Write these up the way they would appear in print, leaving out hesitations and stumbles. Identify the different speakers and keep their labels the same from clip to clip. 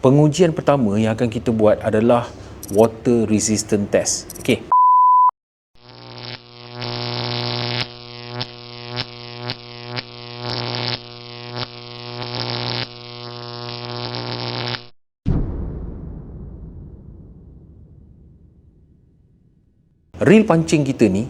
Speaker 1: Pengujian pertama yang akan kita buat adalah water resistant test. Okey. Reel pancing kita ni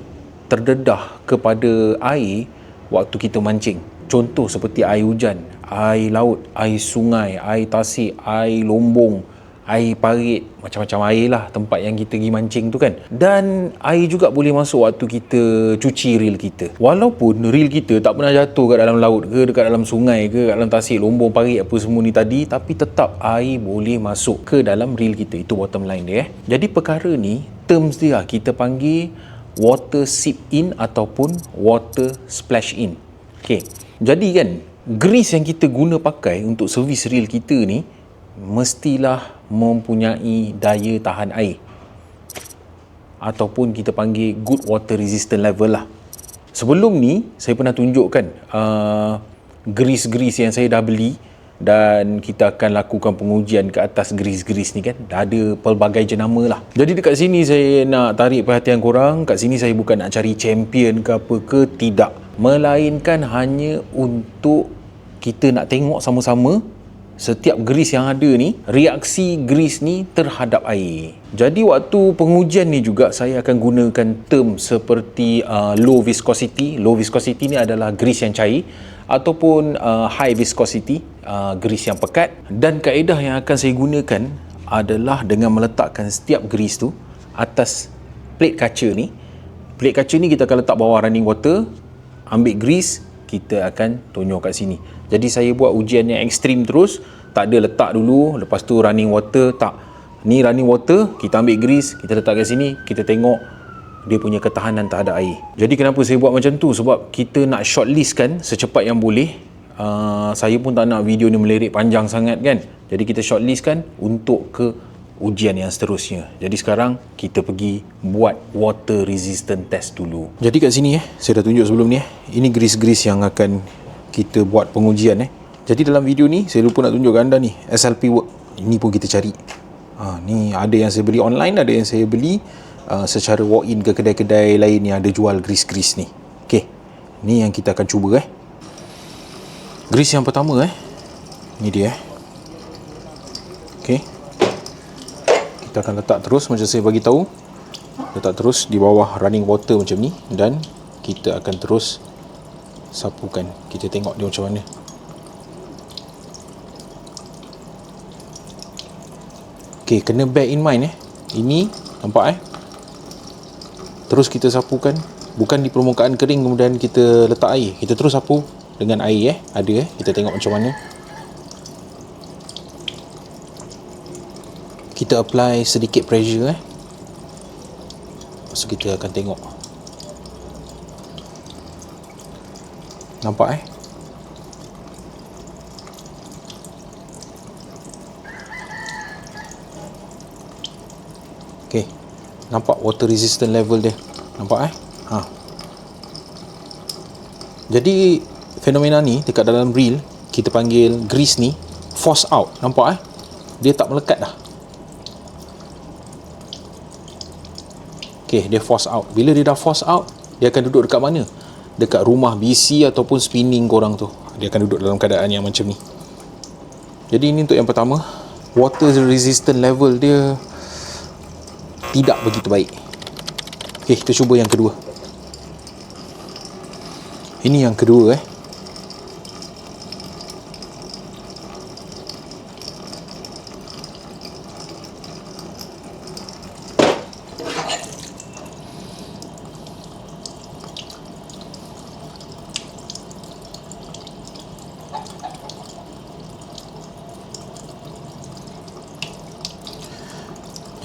Speaker 1: terdedah kepada air waktu kita mancing. Contoh seperti air hujan, air laut, air sungai, air tasik, air lombong, air parit, macam-macam air lah tempat yang kita pergi mancing tu kan. Dan air juga boleh masuk waktu kita cuci reel kita. Walaupun reel kita tak pernah jatuh kat dalam laut ke, dekat dalam sungai ke, kat dalam tasik, lombong, parit apa semua ni tadi, tapi tetap air boleh masuk ke dalam reel kita. Itu bottom line dia. Jadi perkara ni, terms dia kita panggil water seep in ataupun water splash in. Okay. Jadi kan, grease yang kita guna pakai untuk servis reel kita ni mestilah mempunyai daya tahan air, ataupun kita panggil good water resistant level lah. Sebelum ni saya pernah tunjukkan grease-grease yang saya dah beli, dan kita akan lakukan pengujian ke atas grease-grease ni kan. Dah ada pelbagai jenama lah. Jadi dekat sini saya nak tarik perhatian korang. Kat sini saya bukan nak cari champion ke apa ke, tidak. Melainkan hanya untuk kita nak tengok sama-sama setiap grease yang ada ni, reaksi grease ni terhadap air. Jadi waktu pengujian ni juga saya akan gunakan term seperti low viscosity. Low viscosity ni adalah grease yang cair, ataupun high viscosity, grease yang pekat. Dan kaedah yang akan saya gunakan adalah dengan meletakkan setiap grease tu atas plate kaca ni. Plate kaca ni kita akan letak bawah running water, ambil grease, kita akan tonyor kat sini. Jadi saya buat ujian yang ekstrim terus, tak ada letak dulu, lepas tu running water, tak. Ni running water, kita ambil grease, kita letak kat sini, kita tengok dia punya ketahanan terhadap air. Jadi kenapa saya buat macam tu? Sebab kita nak shortlist kan secepat yang boleh. Saya pun tak nak video ni melirik panjang sangat kan. Jadi kita shortlist kan untuk ke ujian yang seterusnya. Jadi sekarang kita pergi buat water resistant test dulu. Jadi kat sini saya dah tunjuk sebelum ni ini grease-grease yang akan kita buat pengujian Jadi dalam video ni saya lupa nak tunjuk anda ni SLP work. Ini pun kita cari. Ni ada yang saya beli online, ada yang saya beli secara walk in ke kedai-kedai lain yang ada jual grease-grease ni. Okey. Ni yang kita akan cuba Grease yang pertama ni dia Okey. Kita akan letak terus macam saya bagi tahu. Letak terus di bawah running water macam ni, dan kita akan terus sapukan. Kita tengok dia macam mana. Okey, kena bear in mind ini nampak terus kita sapukan, bukan di permukaan kering kemudian kita letak air. Kita terus sapu dengan air ada kita tengok macam mana. Kita apply sedikit pressure lepas tu kita akan tengok. Nampak Okey. Nampak water resistant level dia. Nampak Jadi fenomena ni dekat dalam reel kita panggil grease ni force out. Nampak dia tak melekat dah. Okey, dia force out. Bila dia dah force out, dia akan duduk dekat mana? Dekat rumah BC ataupun spinning korang tu. Dia akan duduk dalam keadaan yang macam ni. Jadi ini untuk yang pertama. Water resistant level dia tidak begitu baik. Okey, kita cuba yang kedua. Ini yang kedua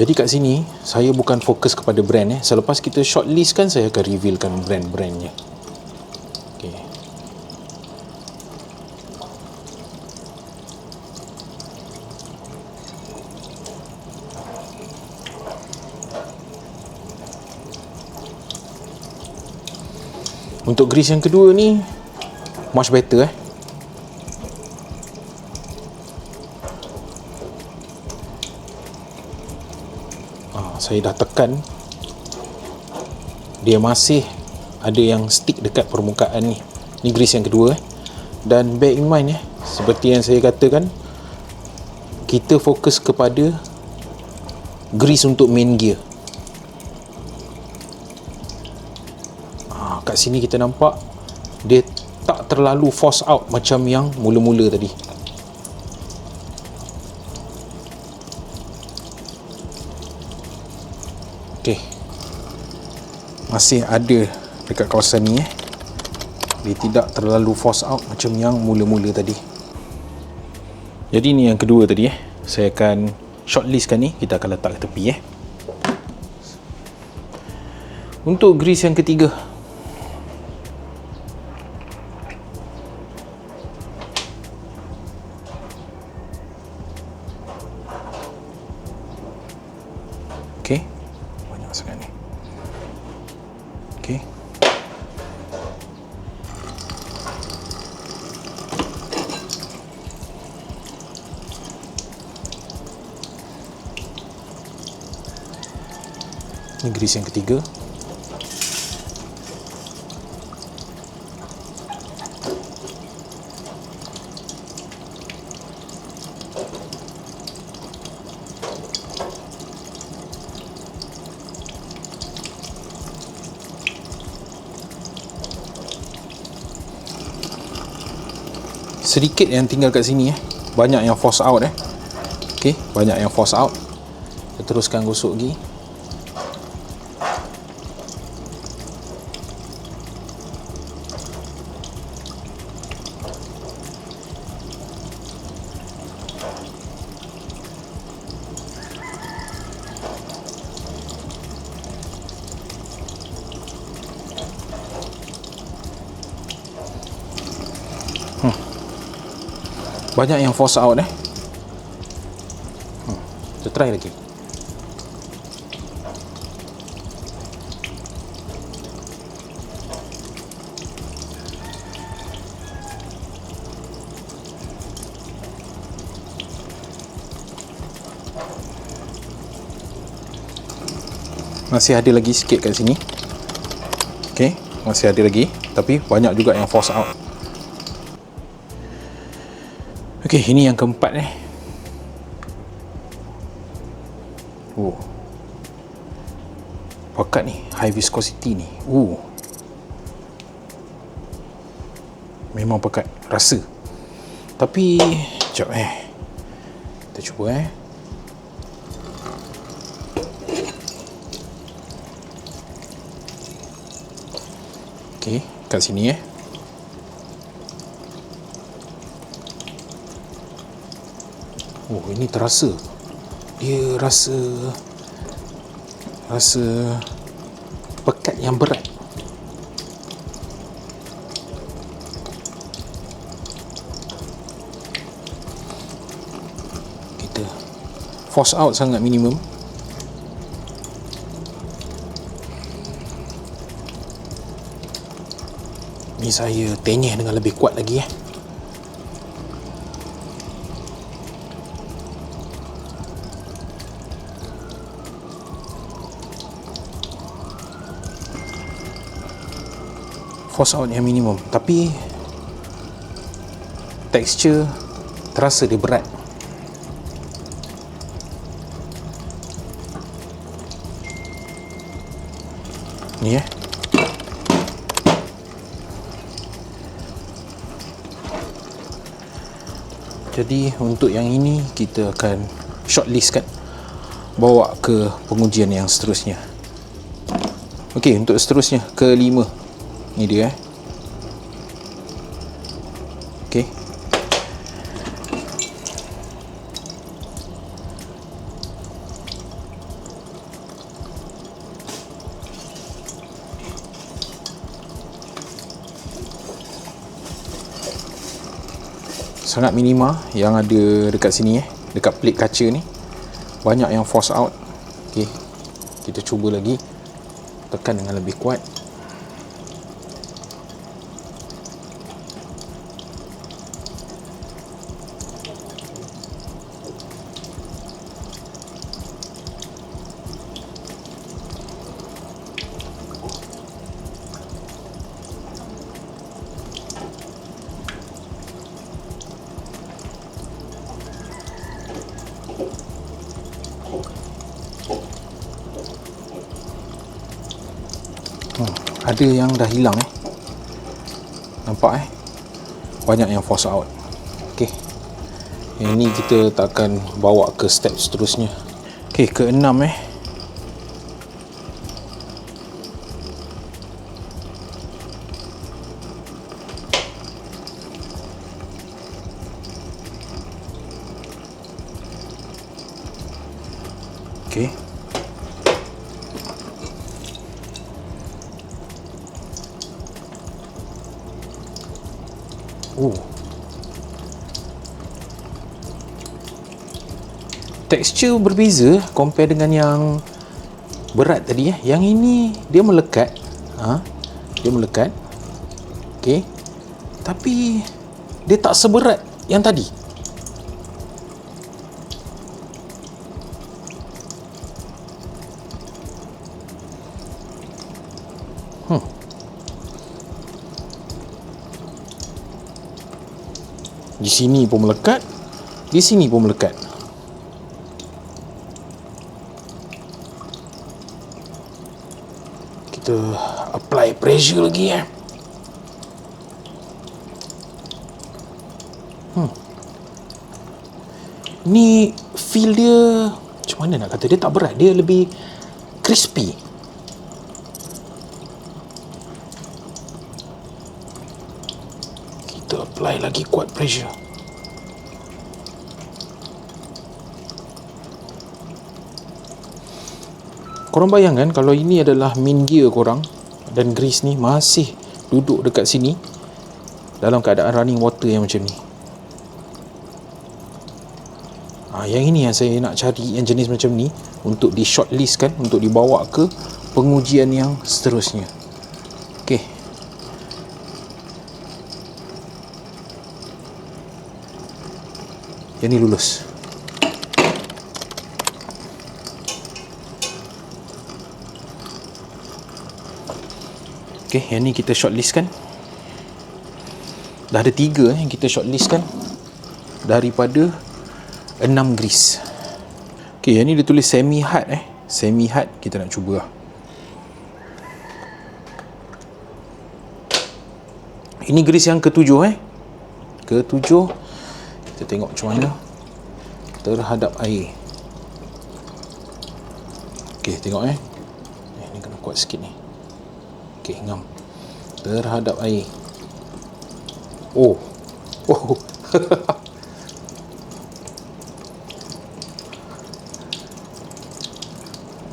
Speaker 1: Jadi kat sini saya bukan fokus kepada brand Selepas kita shortlist kan, saya akan revealkan brand-brandnya. Okey. Untuk grease yang kedua ni much better Saya dah tekan, dia masih ada yang stick dekat permukaan ni. Ni grease yang kedua Dan bear in mind seperti yang saya katakan, kita fokus kepada grease untuk main gear. Kat sini kita nampak dia tak terlalu force out macam yang mula-mula tadi. Okey, masih ada dekat kawasan ni dia tidak terlalu force out macam yang mula-mula tadi. Jadi ni yang kedua tadi saya akan shortlistkan ni, kita akan letak ke tepi Untuk grease yang ketiga, okey, banyak sangat ni. Okey, ni grease yang ketiga. Sedikit yang tinggal kat sini banyak yang force out Okey, banyak yang force out. Kita teruskan gosok lagi. Banyak yang force out kita try lagi. Masih ada lagi sikit kat sini. Okey, masih ada lagi, tapi banyak juga yang force out. Okey, ini yang keempat pekat ni, high viscosity ni. Memang pekat, rasa. Tapi sekejap kita cuba Okey, kat sini ini terasa. Dia rasa pekat yang berat. Kita force out sangat minimum. Ni saya tenyeh dengan lebih kuat lagi force out yang minimum, tapi tekstur terasa dia berat. Ni jadi untuk yang ini kita akan shortlistkan, bawa ke pengujian yang seterusnya. Okey, untuk seterusnya kelima ni dia Okey, sangat minima yang ada dekat sini dekat plate kaca ni, banyak yang force out. Okey, kita cuba lagi, tekan dengan lebih kuat. ada yang dah hilang nampak banyak yang force out. Okey, yang ni kita tak akan bawa ke step seterusnya. Okey, keenam okey. Tekstur berbeza compare dengan yang berat tadi Yang ini dia melekat. Dia melekat. Okey. Tapi dia tak seberat yang tadi. Di sini pun melekat, di sini pun melekat. Kita apply pressure lagi Ni feel dia macam mana nak kata, dia tak berat, dia lebih crispy. Kita apply lagi kuat pressure. Korang bayangkan kalau ini adalah main gear korang dan grease ni masih duduk dekat sini dalam keadaan running water yang macam ni. Yang ini yang saya nak cari, yang jenis macam ni, untuk di shortlist kan, untuk dibawa ke pengujian yang seterusnya. Okey. Yang ni lulus. Okey, yang ni kita shortlist kan. Dah ada 3 yang kita shortlist kan daripada 6 grease. Okey, yang ni dia tulis semi hard semi hard, kita nak cuba lah. Ini grease yang ke-7 ke-7. Kita tengok macam mana terhadap air. Okey, tengok ni kena kuat sikit ni. Okey, ngam terhadap air. Oh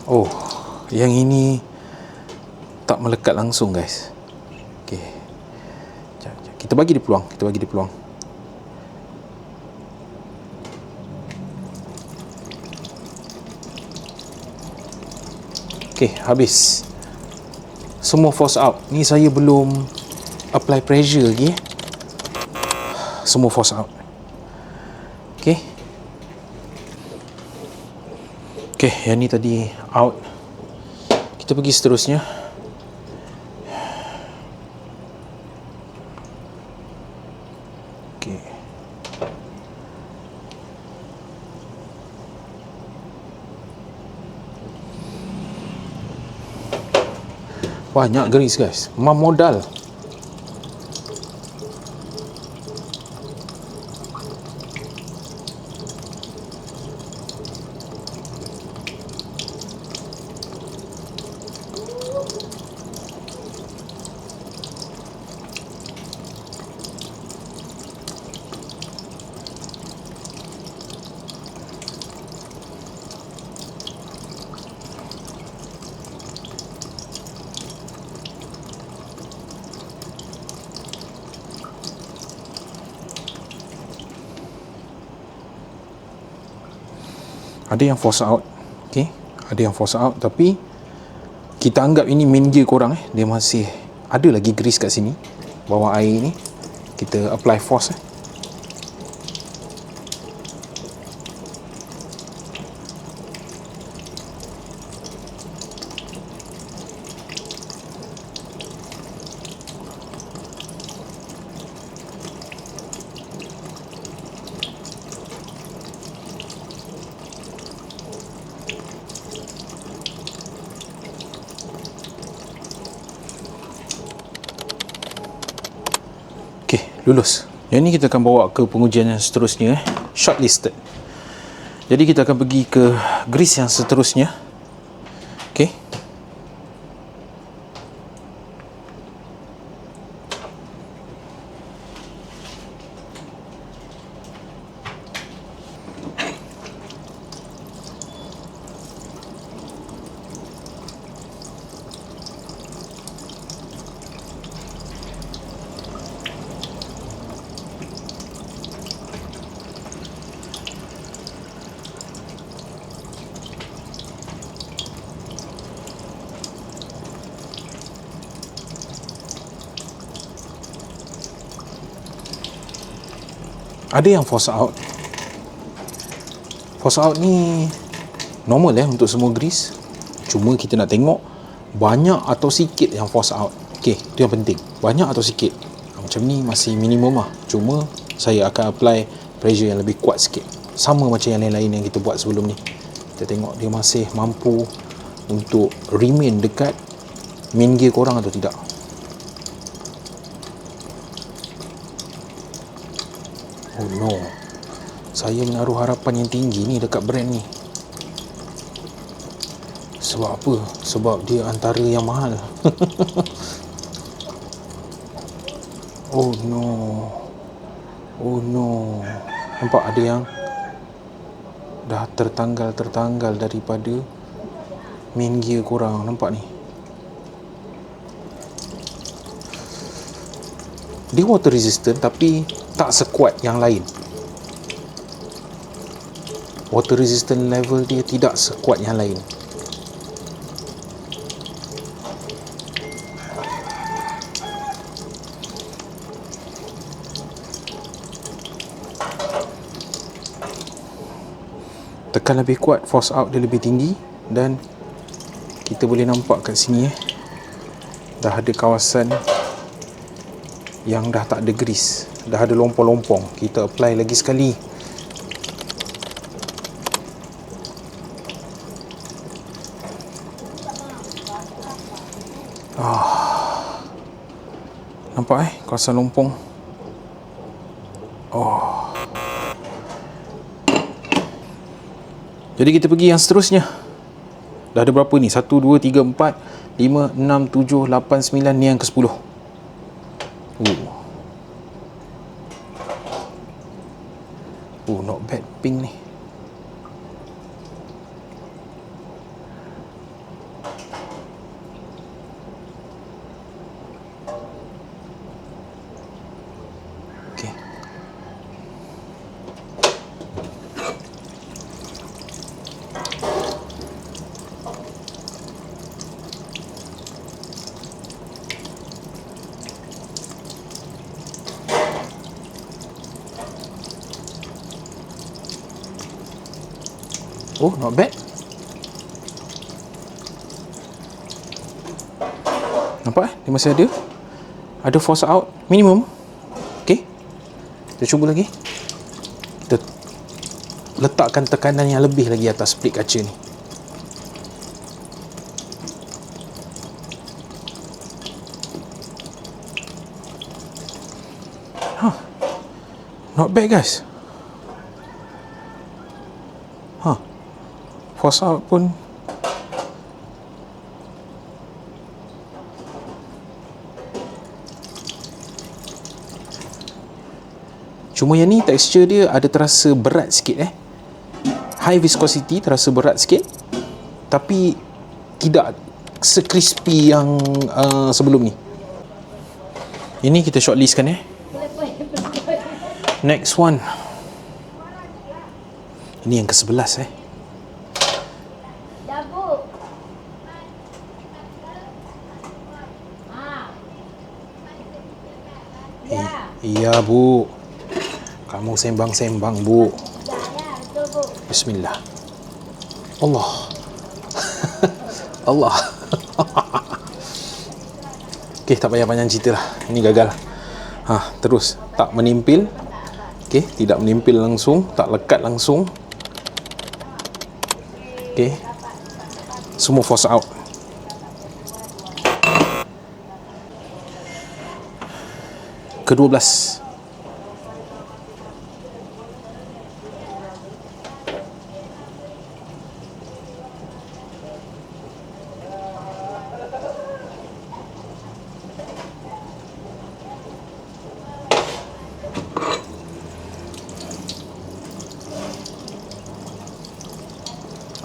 Speaker 1: Oh, yang ini tak melekat langsung guys. Okey, kita bagi dia peluang, Okey, habis. Semua force out. Ni saya belum apply pressure lagi Semua force out. Okey. Okey, yang ni tadi out. Kita pergi seterusnya. Okey. Banyak grease guys, memang modal. Ada yang force out. Okey, ada yang force out, tapi kita anggap ini main gear korang dia masih ada lagi grease kat sini bawah air ni. Kita apply force lulus. Yang ni kita akan bawa ke pengujian yang seterusnya, shortlisted. Jadi kita akan pergi ke grease yang seterusnya. Okey. Ada yang force out. Force out ni normal untuk semua grease. Cuma kita nak tengok banyak atau sikit yang force out. Okey, itu yang penting. Banyak atau sikit. Macam ni masih minimum lah. Cuma saya akan apply pressure yang lebih kuat sikit. Sama macam yang lain-lain yang kita buat sebelum ni. Kita tengok dia masih mampu untuk remain dekat main gear korang atau tidak. Oh no, saya menaruh harapan yang tinggi ni dekat brand ni. Sebab apa? Sebab dia antara yang mahal. Oh no. Oh no. Nampak ada yang dah tertanggal daripada main gear korang. Nampak ni? Dia water resistant tapi tak sekuat yang lain. Water resistant level dia tidak sekuat yang lain. Tekan lebih kuat, force out dia lebih tinggi. Dan kita boleh nampak kat sini dah ada kawasan yang dah tak ada grease, dah ada lompong-lompong. Kita apply lagi sekali. Nampak kawasan lompong. Jadi kita pergi yang seterusnya. Dah ada berapa ni? 1, 2, 3, 4, 5, 6, 7, 8, 9. Ni yang ke-10. Not bad pink ni. Okay. Oh, not bad. Nampak dia masih ada. Ada force out minimum. Okay, kita cuba lagi. Kita letakkan tekanan yang lebih lagi atas split kaca ni. Not bad guys. Force out pun cuma yang ni tekstur dia ada terasa berat sikit high viscosity, terasa berat sikit, tapi tidak se-crispy yang sebelum ni. Ini kita shortlistkan next one. Ini yang ke-11 Iya bu, kamu sembang-sembang bu. Bismillah. Allah. Allah. Okey, tak payah panjang cerita lah. Ini gagal. Terus tak menimpil. Okey, tidak menimpil langsung, tak lekat langsung. Okey. Semua force out. Ke-12.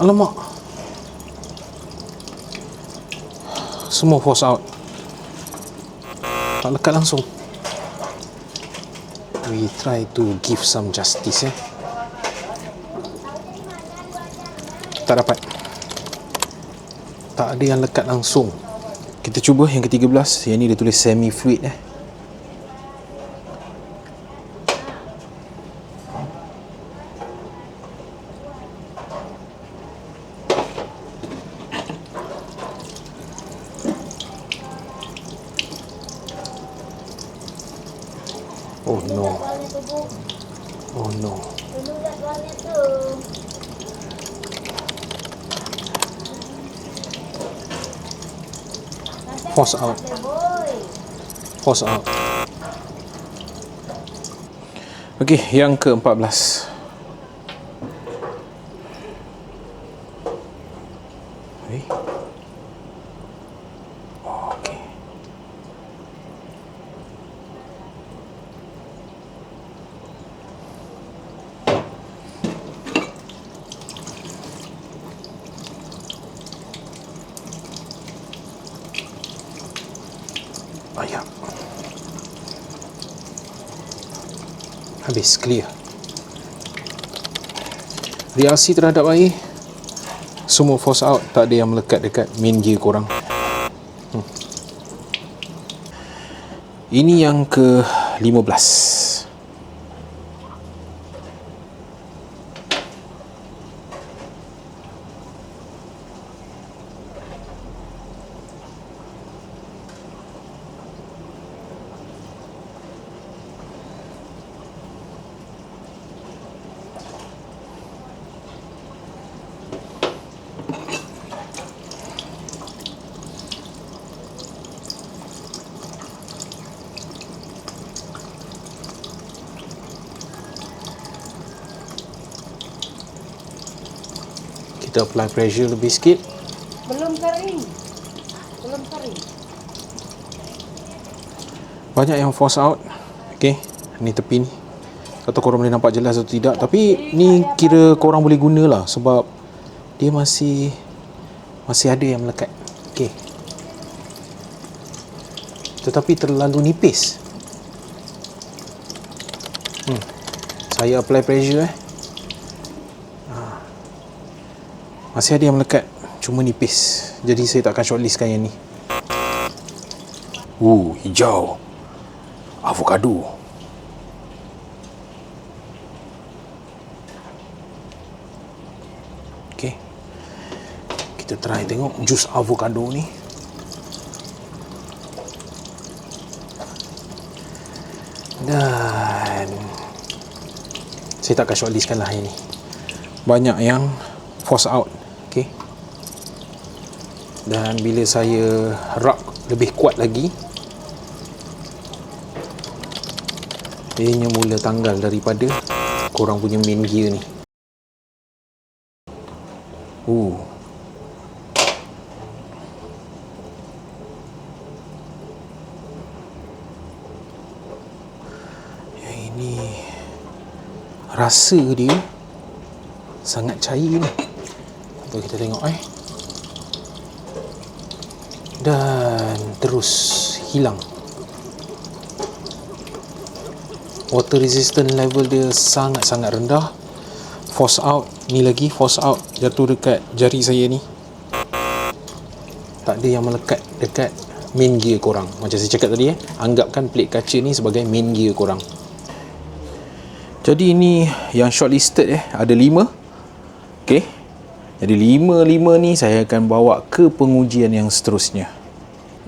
Speaker 2: Alamak, semua force out, tak lekat langsung. We try to give some justice tak dapat, tak ada yang lekat langsung. Kita cuba yang ke-13. Yang ni dia tulis semi fluid Oh no. Oh no. Force out. Force out. Okey, yang ke-14. Okey. Ayam. Habis, clear. Reaksi terhadap air, semua force out, tak ada yang melekat dekat main gear korang. Ini yang ke-15. Kita apply pressure lebih sikit.
Speaker 3: Belum kering. Belum kering.
Speaker 2: Banyak yang force out. Okey, ni tepi ni. Tak tahu korang boleh nampak jelas atau tidak, tapi ni kira korang boleh guna lah sebab dia masih ada yang melekat. Okey. Tetapi terlalu nipis. Saya apply pressure masih ada yang melekat, cuma nipis. Jadi saya tak akan shortlistkan yang ni. Hijau avocado. Okay, kita try tengok jus avocado ni. Dan saya tak akan shortlistkan lah yang ni. Banyak yang force out. Okay. Dan bila saya rub lebih kuat lagi, ianya mula tanggal daripada korang punya main gear ni. Yang ini rasa dia sangat cair ni. Kita tengok dan terus hilang. Water resistant level dia sangat-sangat rendah. Force out, ni lagi force out jatuh dekat jari saya ni. Tak ada yang melekat dekat main gear korang. Macam saya cakap tadi anggapkan plate kaca ni sebagai main gear korang. Jadi ini yang shortlisted ada 5. Okey. Jadi 5 ni saya akan bawa ke pengujian yang seterusnya.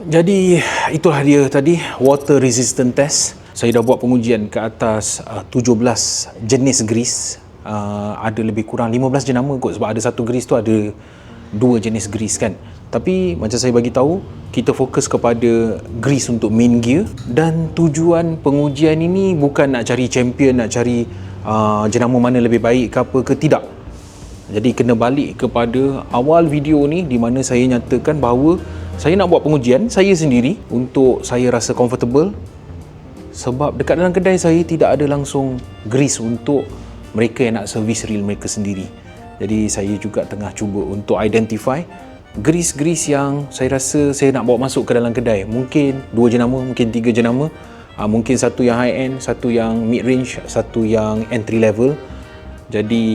Speaker 2: Jadi itulah dia tadi water resistant test. Saya dah buat pengujian ke atas 17 jenis grease. Ada lebih kurang 15 jenama kot sebab ada satu grease tu ada 2 jenis grease kan. Tapi macam saya bagi tahu, kita fokus kepada grease untuk main gear dan tujuan pengujian ini bukan nak cari champion, nak cari jenama mana lebih baik ke apa ke, tidak. Jadi kena balik kepada awal video ni di mana saya nyatakan bahawa saya nak buat pengujian saya sendiri untuk saya rasa comfortable, sebab dekat dalam kedai saya tidak ada langsung grease untuk mereka yang nak servis reel mereka sendiri. Jadi saya juga tengah cuba untuk identify grease-grease yang saya rasa saya nak bawa masuk ke dalam kedai. Mungkin 2 jenama, mungkin 3 jenama. Mungkin satu yang high end, satu yang mid range, satu yang entry level. Jadi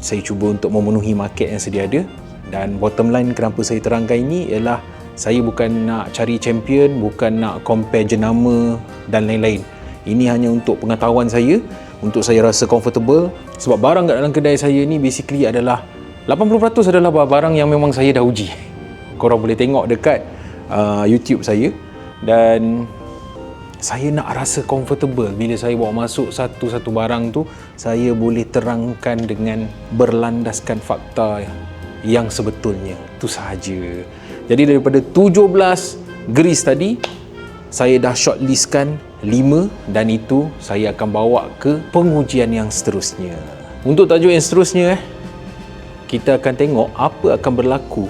Speaker 2: saya cuba untuk memenuhi market yang sedia ada. Dan bottom line kenapa saya terangkan ini ialah saya bukan nak cari champion, bukan nak compare jenama dan lain-lain. Ini hanya untuk pengetahuan saya, untuk saya rasa comfortable. Sebab barang kat dalam kedai saya ni basically adalah 80% adalah barang yang memang saya dah uji. Korang boleh tengok dekat YouTube saya. Dan saya nak rasa comfortable bila saya bawa masuk satu-satu barang tu, saya boleh terangkan dengan berlandaskan fakta yang sebetulnya. Itu sahaja. Jadi daripada 17 grease tadi, saya dah shortlistkan 5 dan itu saya akan bawa ke pengujian yang seterusnya. Untuk tajuk yang seterusnya, kita akan tengok apa akan berlaku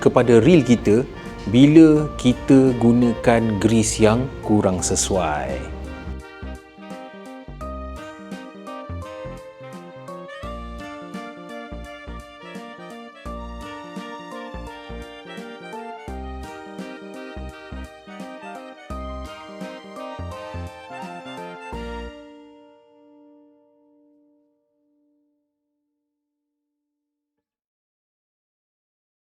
Speaker 2: kepada reel kita bila kita gunakan grease yang kurang sesuai.